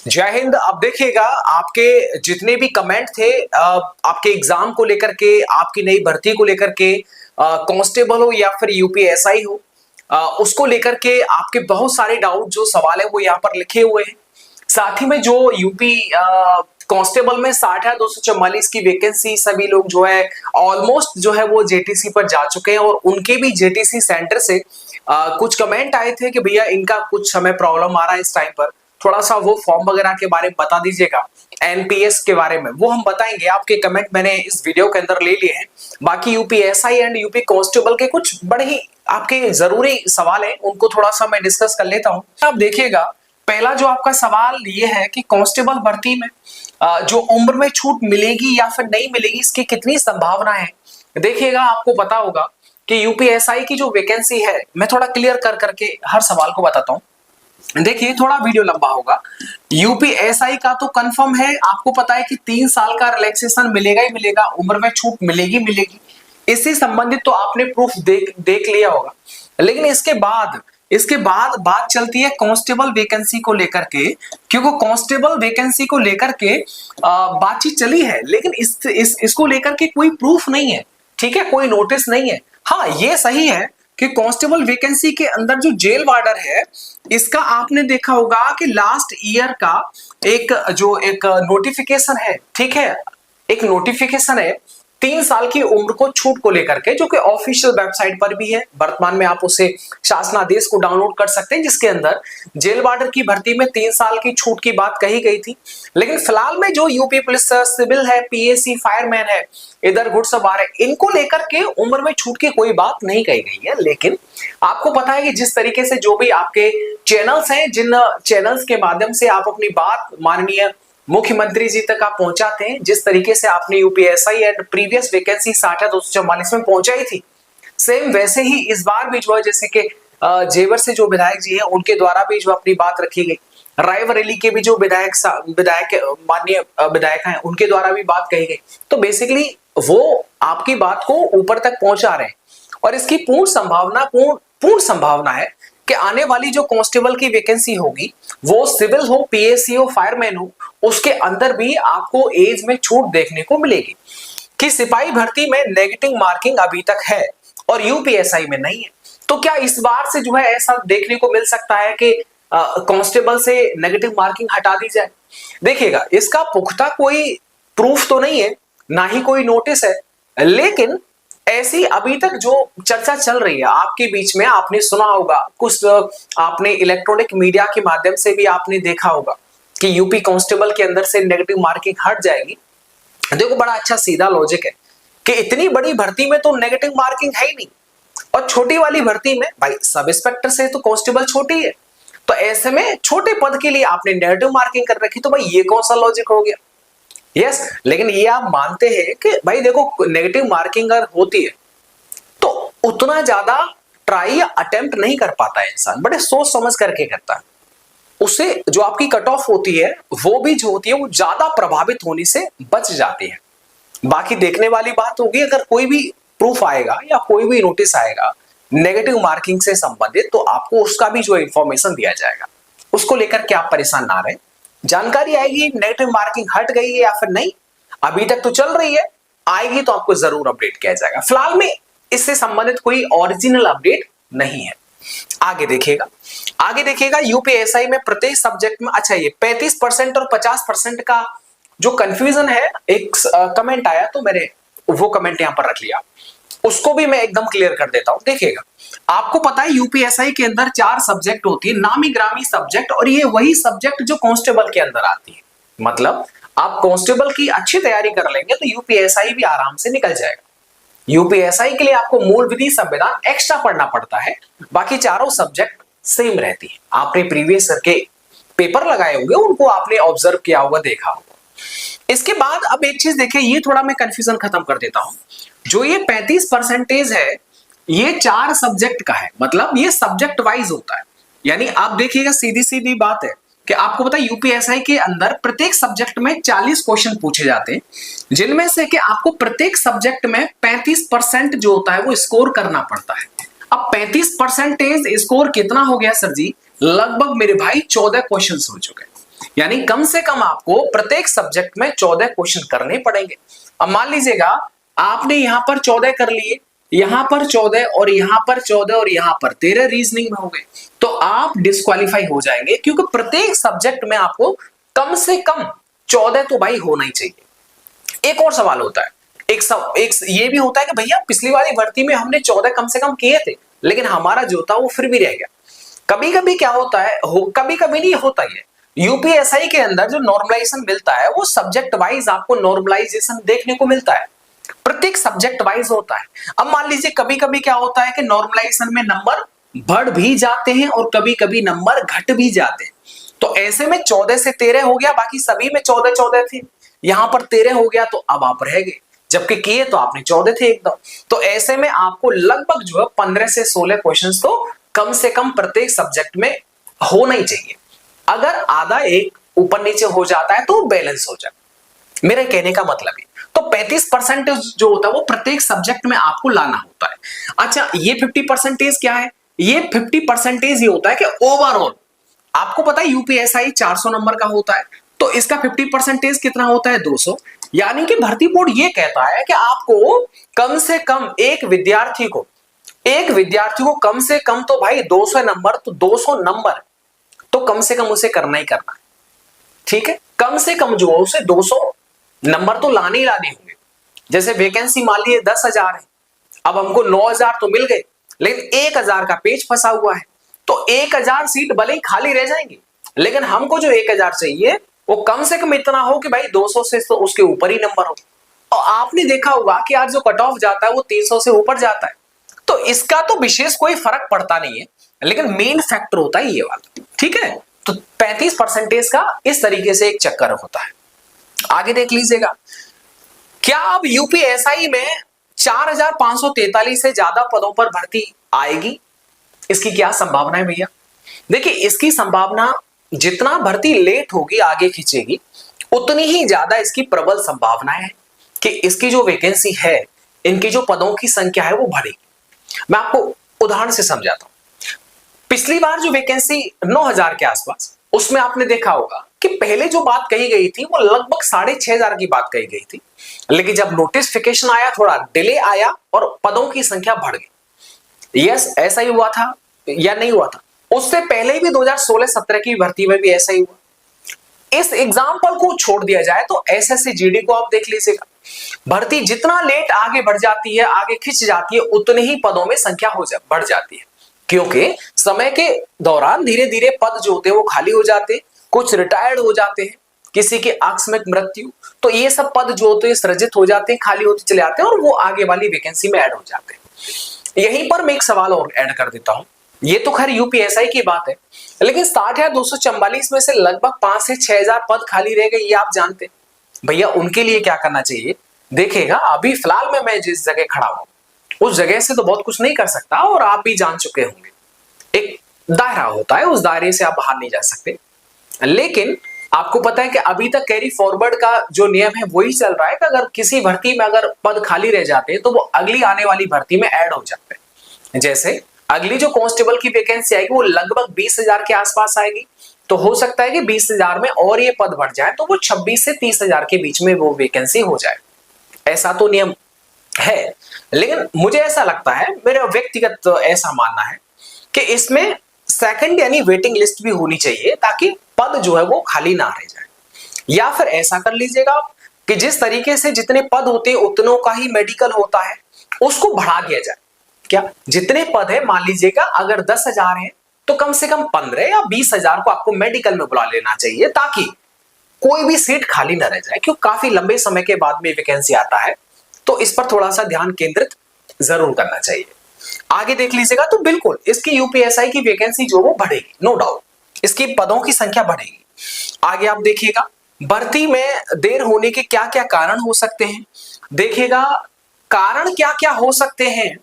जय हिंद। अब देखिएगा, आपके जितने भी कमेंट थे आपके एग्जाम को लेकर के, आपकी नई भर्ती को लेकर के, कांस्टेबल हो या फिर यूपीएसआई हो, उसको लेकर के आपके बहुत सारे डाउट जो सवाल है वो यहाँ पर लिखे हुए हैं। साथ ही में जो यूपी कांस्टेबल में 60,244 की वैकेंसी, सभी लोग जो है ऑलमोस्ट जो है वो जेटीसी पर जा चुके हैं और उनके भी जेटीसी सेंटर से कुछ कमेंट आए थे कि भैया इनका कुछ समय प्रॉब्लम आ रहा है इस टाइम पर, थोड़ा सा वो फॉर्म वगैरह के बारे में बता दीजिएगा। एनपीएस के बारे में वो हम बताएंगे। आपके कमेंट मैंने इस वीडियो के अंदर ले लिए हैं। बाकी यूपीएसआई एंड यूपी कांस्टेबल के कुछ बड़े ही आपके जरूरी सवाल हैं, उनको थोड़ा सा मैं डिस्कस कर लेता हूं। आप देखिएगा, पहला जो आपका सवाल ये है कि कांस्टेबल भर्ती में जो उम्र में छूट मिलेगी या फिर नहीं मिलेगी, इसकी कितनी संभावना है। देखिएगा, आपको पता होगा कि यूपीएसआई की जो वैकेंसी है, मैं थोड़ा क्लियर कर करके हर सवाल को बताता हूं। देखिए, थोड़ा वीडियो लंबा होगा। यूपीएसआई का तो कंफर्म है, आपको पता है कि 3 साल का रिलैक्सेशन मिलेगा ही मिलेगा, उम्र में छूट मिलेगी मिलेगी। इससे संबंधित तो आपने प्रूफ देख लिया होगा। लेकिन इसके बाद बात चलती है कांस्टेबल वैकेंसी को लेकर के, क्योंकि कांस्टेबल वैकेंसी को लेकर के बातचीत चली है, लेकिन इसको लेकर के कोई प्रूफ नहीं है, ठीक है, कोई नोटिस नहीं है। हाँ, ये सही है कि कांस्टेबल वैकेंसी के अंदर जो जेल वार्डर है, इसका आपने देखा होगा कि लास्ट ईयर का एक नोटिफिकेशन है, ठीक है, एक नोटिफिकेशन है 3 साल की उम्र को छूट को लेकर के, जो कि ऑफिशियल वेबसाइट पर भी है। वर्तमान में आप उसे शासनादेश को डाउनलोड कर सकते हैं, जिसके अंदर जेल वार्डर की भर्ती में 3 साल की छूट की बात कही गई थी। लेकिन फिलहाल में जो यूपी पुलिस सिविल है, पीएसी, फायरमैन है, इधर घुड़सवार है, इनको लेकर के उम्र में छूट की कोई बात नहीं कही गई है। लेकिन आपको पता है कि जिस तरीके से जो भी आपके चैनल्स हैं, जिन चैनल्स के माध्यम से आप अपनी बात माननीय मुख्यमंत्री जी तक आप पहुंचाते हैं, जिस तरीके से आपने यूपीएसआई एंड प्रीवियस वैकेंसी 60,244 में पहुंचाई थी, सेम वैसे ही इस बार भी जो है, जैसे कि जेवर से जो विधायक जी हैं, उनके द्वारा भी जो अपनी बात रखी गई, रायबरेली के भी जो विधायक माननीय विधायक हैं, उनके द्वारा भी बात कही गई। तो बेसिकली वो आपकी बात को ऊपर तक पहुंचा रहे हैं और इसकी पूर्ण संभावना है कि आने वाली जो कांस्टेबल की वैकेंसी होगी, वो सिविल हो, पीएसी हो, फायरमैन हो, उसके अंदर भी आपको एज में छूट देखने को मिलेगी। कि सिपाही भर्ती में नेगेटिव मार्किंग अभी तक है और यूपीएसआई में नहीं है, तो क्या इस बार से जो है ऐसा देखने को मिल सकता है कि कांस्टेबल से नेगेटिव मार्किंग हटा दी जाए। देखिएगा, इसका पुख्ता कोई प्रूफ तो नहीं है, ना ही कोई नोटिस है, लेकिन ऐसी अभी तक जो चर्चा चल रही है आपके बीच में, आपने सुना होगा, कुछ आपने इलेक्ट्रॉनिक मीडिया के माध्यम से भी आपने देखा होगा कि यूपी कांस्टेबल के अंदर से नेगेटिव मार्किंग हट जाएगी। देखो, बड़ा अच्छा सीधा लॉजिक है कि इतनी बड़ी भर्ती में तो नेगेटिव मार्किंग है ही नहीं, और छोटी वाली भर्ती में भाई सब इंस्पेक्टर से तो कांस्टेबल छोटी है, तो ऐसे में छोटे पद के लिए आपने नेगेटिव मार्किंग कर रखी, तो भाई ये कौन सा लॉजिक हो गया। यस, लेकिन ये आप मानते हैं कि भाई देखो, नेगेटिव मार्किंग अगर होती है तो उतना ज्यादा ट्राई या अटेम्प्ट नहीं कर पाता है इंसान, बड़े सोच समझ करके करता है। उससे जो आपकी कट ऑफ होती है, वो भी जो होती है, वो ज्यादा प्रभावित होने से बच जाती है। बाकी देखने वाली बात होगी, अगर कोई भी प्रूफ आएगा या कोई भी नोटिस आएगा नेगेटिव मार्किंग से संबंधित, तो आपको उसका भी जो इंफॉर्मेशन दिया जाएगा, उसको लेकर के आप परेशान ना रहे। जानकारी आएगी नेगेटिव मार्किंग हट गई है या फिर नहीं, अभी तक तो चल रही है, आएगी तो आपको जरूर अपडेट किया जाएगा। फिलहाल में इससे संबंधित कोई ओरिजिनल अपडेट नहीं है। आगे देखिएगा यूपीएसआई में प्रत्येक सब्जेक्ट में, अच्छा, ये 35% और 50% का जो कंफ्यूजन है, एक कमेंट आया तो मैंने वो कमेंट यहां पर रख लिया, उसको भी मैं एकदम क्लियर कर देता हूं। देखिएगा, आपको पता है यूपीएसआई के अंदर 4 सब्जेक्ट होती है, नामी ग्रामी सब्जेक्ट, और ये वही सब्जेक्ट जो कांस्टेबल के अंदर आती है। मतलब आप कांस्टेबल की अच्छी तैयारी कर लेंगे तो यूपीएसआई भी आराम से निकल जाएगा। यूपीएसआई के लिए आपको मूल विधि, संविधान एक्स्ट्रा पढ़ना पड़ता है, बाकी चारों सब्जेक्ट सेम रहती है। आपने प्रीवियस ईयर के पेपर लगाए होंगे, उनको आपने ऑब्जर्व किया होगा, देखा होगा। इसके बाद अब एक चीज देखिए, ये थोड़ा मैं कंफ्यूजन खत्म कर देता हूं। जो ये 35% है, ये 4 सब्जेक्ट का है, मतलब ये सब्जेक्ट वाइज होता है। यानी आप देखिएगा, सीधी सीधी बात है कि आपको पता है यूपीएसआई के अंदर प्रत्येक सब्जेक्ट में 40 क्वेश्चन पूछे जाते हैं, जिनमें से कि आपको प्रत्येक सब्जेक्ट में 35% जो होता है वो स्कोर करना पड़ता है। अब 35% स्कोर कितना हो गया सर जी? लगभग मेरे भाई 14 क्वेश्चन हो चुके हैं। यानी कम से कम आपको प्रत्येक सब्जेक्ट में 14 क्वेश्चन करने पड़ेंगे। अब मान लीजिएगा आपने यहां पर 14 कर लिए, यहां पर 14 और यहां पर 14 और यहां पर 13 रीजनिंग में हो गए, तो आप डिस्क्वालीफाई हो जाएंगे, क्योंकि प्रत्येक सब्जेक्ट में आपको कम से कम 14 तो भाई होना ही चाहिए। एक और सवाल होता है, एक ये भी होता है कि भैया पिछली वाली भर्ती में हमने 14 कम से कम किए थे, लेकिन हमारा जो था वो फिर भी रह गया। कभी कभी क्या होता है, कभी कभी नहीं होता है, यूपीएसआई के अंदर जो नॉर्मलाइजेशन मिलता है वो सब्जेक्ट वाइज आपको नॉर्मलाइजेशन देखने को मिलता है, प्रत्येक सब्जेक्ट वाइज होता है। अब मान लीजिए कभी कभी क्या होता है कि नॉर्मलाइजेशन में नंबर बढ़ भी जाते हैं और कभी कभी नंबर घट भी जाते हैं, तो ऐसे में 14 से 13 हो गया, बाकी सभी में 14 14 थे, यहां पर 13 हो गया, तो अब आप रह गए, जबकि किए तो आपने 14 थे एकदम। तो ऐसे में आपको लगभग जो है 15 से 16 क्वेश्चंस तो कम से कम प्रत्येक सब्जेक्ट में होना ही चाहिए। अगर आधा एक ऊपर नीचे हो जाता है तो बैलेंस हो जाए, मेरे कहने का मतलब है। तो 35% जो होता है वो प्रत्येक सब्जेक्ट में आपको लाना होता है। अच्छा, ये 50% क्या है? ये 50% ये होता है कि ओवरऑल आपको पता है यूपीएसआई 400 नंबर का होता है, तो इसका 50% कितना होता है? 200। यानी कि भर्ती बोर्ड ये कहता है कि आपको कम से कम एक विद्यार्थी को कम से कम तो भाई 200 नंबर, तो 200 नंबर तो कम से कम उसे करना ही करना है, ठीक है? कम से कम जो उसे 200 नंबर तो लाने ही लाने होंगे। जैसे वैकेंसी मान लीजिए 10,000 है, अब हमको 9,000 तो मिल गए, लेकिन 1,000 का पेज फंसा हुआ है, तो 1,000 सीट भले ही खाली रह जाएंगी, लेकिन हमको जो 1,000 चाहिए वो कम से कम इतना हो कि भाई 200 से तो उसके ऊपर ही नंबर हो। और आपने देखा होगा कि आज जो कट ऑफ जाता है वो 300 से ऊपर जाता है, तो इसका तो विशेष कोई फर्क पड़ता नहीं है, लेकिन मेन फैक्टर होता है ये वाला, ठीक है? तो 35% का इस तरीके से एक चक्कर होता है। आगे देख लीजिएगा, क्या अब यूपीएसआई में 4,543 से ज्यादा पदों पर भर्ती आएगी? इसकी क्या संभावना है भैया? देखिए, इसकी संभावना जितना भर्ती लेट होगी, आगे खींचेगी, उतनी ही ज्यादा इसकी प्रबल संभावनाएं है कि इसकी जो वैकेंसी है, इनकी जो पदों की संख्या है वो बढ़ेगी। मैं आपको उदाहरण से समझाता हूं। पिछली बार जो वैकेंसी 9,000 के आसपास, उसमें आपने देखा होगा कि पहले जो बात कही गई थी वो लगभग 6,500 की बात कही गई थी, लेकिन जब नोटिफिकेशन आया, थोड़ा डिले आया और पदों की संख्या बढ़ गई। यस, ऐसा ही हुआ था या नहीं हुआ था? उससे पहले भी 2016-17 की भर्ती में भी ऐसा ही हुआ। इस एग्जाम्पल को छोड़ दिया जाए तो एसएससी जीडी को आप देख लीजिएगा, भर्ती जितना लेट आगे बढ़ जाती है, आगे खिंच जाती है, उतने ही पदों में संख्या बढ़ जाती है, क्योंकि समय के दौरान धीरे धीरे पद जो होते हैं वो खाली हो जाते हैं, कुछ रिटायर्ड हो जाते हैं, किसी की आकस्मिक मृत्यु, तो ये सब पद जो होते हैं सृजित हो जाते हैं, खाली होते चले जाते हैं और वो आगे वाली वैकेंसी में ऐड हो जाते हैं। यहीं पर मैं एक सवाल और ऐड कर देता हूं, ये तो खैर यूपीएसआई की बात है, लेकिन 60,244 में से लगभग 5 से 6,000 पद खाली रह गए, ये आप जानते हैं। भैया उनके लिए क्या करना चाहिए? देखिएगा, अभी फिलहाल में मैं जिस जगह खड़ा हूं उस जगह से तो बहुत कुछ नहीं कर सकता, और आप भी जान चुके होंगे एक दायरा होता है, उस दायरे से आप बाहर नहीं जा सकते। लेकिन आपको पता है कि अभी तक कैरी फॉरवर्ड का जो नियम है वही चल रहा है कि अगर किसी भर्ती में अगर पद खाली रह जाते हैं तो वो अगली आने वाली भर्ती में ऐड हो जाते हैं। जैसे अगली जो कांस्टेबल की वैकेंसी आएगी वो लगभग 20,000 के आसपास आएगी, तो हो सकता है कि 20,000 में और ये पद बढ़ जाए तो वो 26 से 30,000 के बीच में वो वैकेंसी हो जाए। ऐसा तो नियम है, लेकिन मुझे ऐसा लगता है, मेरा व्यक्तिगत ऐसा मानना है कि इसमें सेकंड यानी वेटिंग लिस्ट भी होनी चाहिए, ताकि पद जो है वो खाली ना रह जाए। या फिर ऐसा कर लीजिएगा कि जिस तरीके से जितने पद होते हैं उतनों का ही मेडिकल होता है, उसको बढ़ा दिया जाए। क्या जितने पद है, मान लीजिएगा अगर 10,000 है तो कम से कम 15 या 20,000 को आपको मेडिकल में बुला लेना चाहिए, ताकि कोई भी सीट खाली ना रह जाए, क्योंकि काफी लंबे समय के बाद में वैकेंसी आता है, तो इस पर थोड़ा सा ध्यान केंद्रित जरूर करना चाहिए। आगे देख लीजिएगा तो बिल्कुल इसकी यूपीएसआई की वैकेंसी जो वो बढ़ेगी, नो डाउट, इसकी पदों की संख्या बढ़ेगी। आगे आप देखिएगा भर्ती में देर होने के क्या क्या कारण हो सकते हैं। देखिएगा कारण क्या क्या हो सकते हैं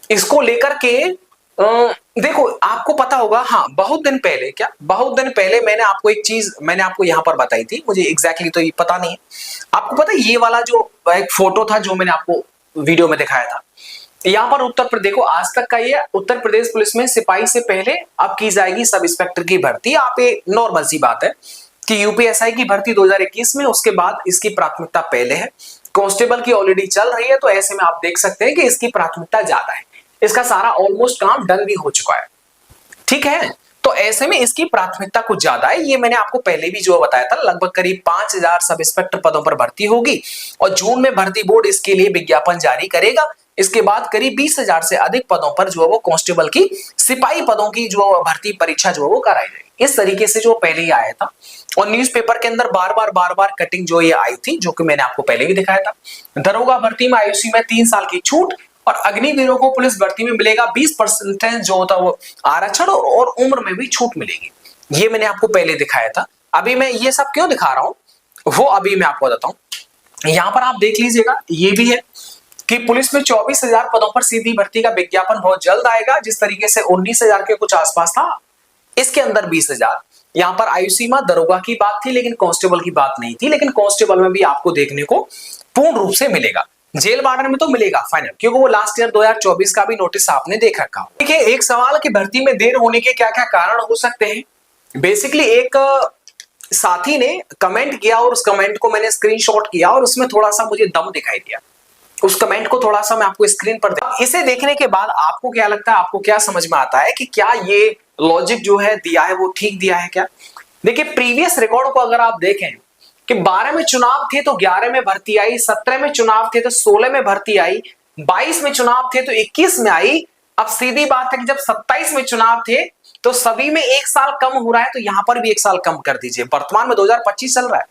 इसको लेकर के, देखो आपको पता होगा, हाँ बहुत दिन पहले मैंने आपको एक चीज मैंने आपको यहां पर बताई थी, मुझे एग्जैक्टली तो ये पता नहीं है। आपको पता है ये वाला जो एक फोटो था जो मैंने आपको वीडियो में दिखाया था, यहाँ पर उत्तर प्रदेश, देखो आज तक का ये उत्तर प्रदेश पुलिस में सिपाही से पहले अब की जाएगी सब इंस्पेक्टर की भर्ती। आप ये नॉर्मल सी बात है, कि यूपीएसआई की भर्ती 2021 में, उसके बाद इसकी प्राथमिकता पहले है। कांस्टेबल की ऑलरेडी चल रही है, तो ऐसे में आप देख सकते हैं कि इसकी प्राथमिकता ज्यादा है। इसका सारा ऑलमोस्ट काम डन भी हो चुका है, ठीक है। तो ऐसे में इसकी प्राथमिकता कुछ ज्यादा है। ये मैंने आपको पहले भी जो बताया था, लगभग करीब 5000 सब इंस्पेक्टर पदों पर भर्ती होगी और जून में भर्ती बोर्ड इसके लिए विज्ञापन जारी करेगा। इसके बाद करीब 20,000 से अधिक पदों पर जो है वो कांस्टेबल की, सिपाही पदों की जो भर्ती परीक्षा जो है वो कराई जाएगी। इस तरीके से जो पहले ही आया था और न्यूज़पेपर के अंदर बार बार कटिंग जो ये आई थी, जो कि मैंने आपको पहले भी दिखाया था। दरोगा भर्ती में आयुषी में 3 साल की छूट और अग्निवीरों को पुलिस भर्ती में मिलेगा 20% जो होता है वो आरक्षण और उम्र में भी छूट मिलेगी। ये मैंने आपको पहले दिखाया था। अभी मैं ये सब क्यों दिखा रहा हूं वो अभी मैं आपको बताता हूं। यहां पर आप देख लीजिएगा, ये भी है कि पुलिस में 24,000 पदों पर सीधी भर्ती का विज्ञापन बहुत जल्द आएगा। जिस तरीके से 19,000 के कुछ आसपास था, इसके अंदर 20,000। यहां पर आयु सीमा दरोगा की बात थी लेकिन कांस्टेबल की बात नहीं थी, लेकिन कांस्टेबल में भी आपको देखने को पूर्ण रूप से मिलेगा। जेल वार्डन में तो मिलेगा फाइनल, क्योंकि वो लास्ट ईयर 2024 का भी नोटिस आपने देख रखा हो। देखिए, एक सवाल की भर्ती में देर होने के क्या क्या कारण हो सकते हैं। बेसिकली एक साथी ने कमेंट किया और उस कमेंट को मैंने स्क्रीनशॉट किया और उसमें थोड़ा सा मुझे दम दिखाई दिया। उस कमेंट को थोड़ा सा मैं आपको स्क्रीन पर इसे देखने के बाद आपको क्या लगता है, आपको क्या समझ में आता है कि क्या ये लॉजिक जो है दिया है वो ठीक दिया है क्या? देखिए, प्रीवियस रिकॉर्ड को अगर आप देखें कि 12 में चुनाव थे तो 11 में भर्ती आई, 17 में चुनाव थे तो 16 में भर्ती आई, 22 में चुनाव थे तो 21 में आई। अब सीधी बात है कि जब 27 में चुनाव थे तो सभी में 1 साल कम हो रहा है, तो यहां पर भी 1 साल कम कर दीजिए। वर्तमान में 2025 चल रहा है,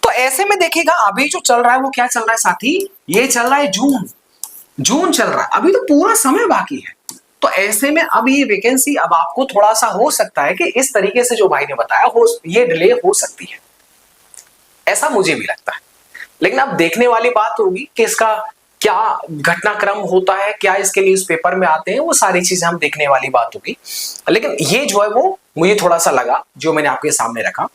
तो ऐसे में देखिएगा अभी जो चल रहा है वो क्या चल रहा है साथी, ये चल रहा है जून चल रहा है, अभी तो पूरा समय बाकी है। तो ऐसे में अब ये वैकेंसी अब आपको थोड़ा सा हो सकता है कि इस तरीके से जो भाई ने बताया हो, ये डिले हो सकती है, ऐसा मुझे भी लगता है। लेकिन अब देखने वाली बात होगी कि इसका क्या घटनाक्रम होता है, क्या इसके न्यूज़पेपर में आते हैं, वो सारी चीजें हम देखने वाली बात होगी। लेकिन ये जो है वो मुझे थोड़ा सा लगा, जो मैंने आपके सामने रखा।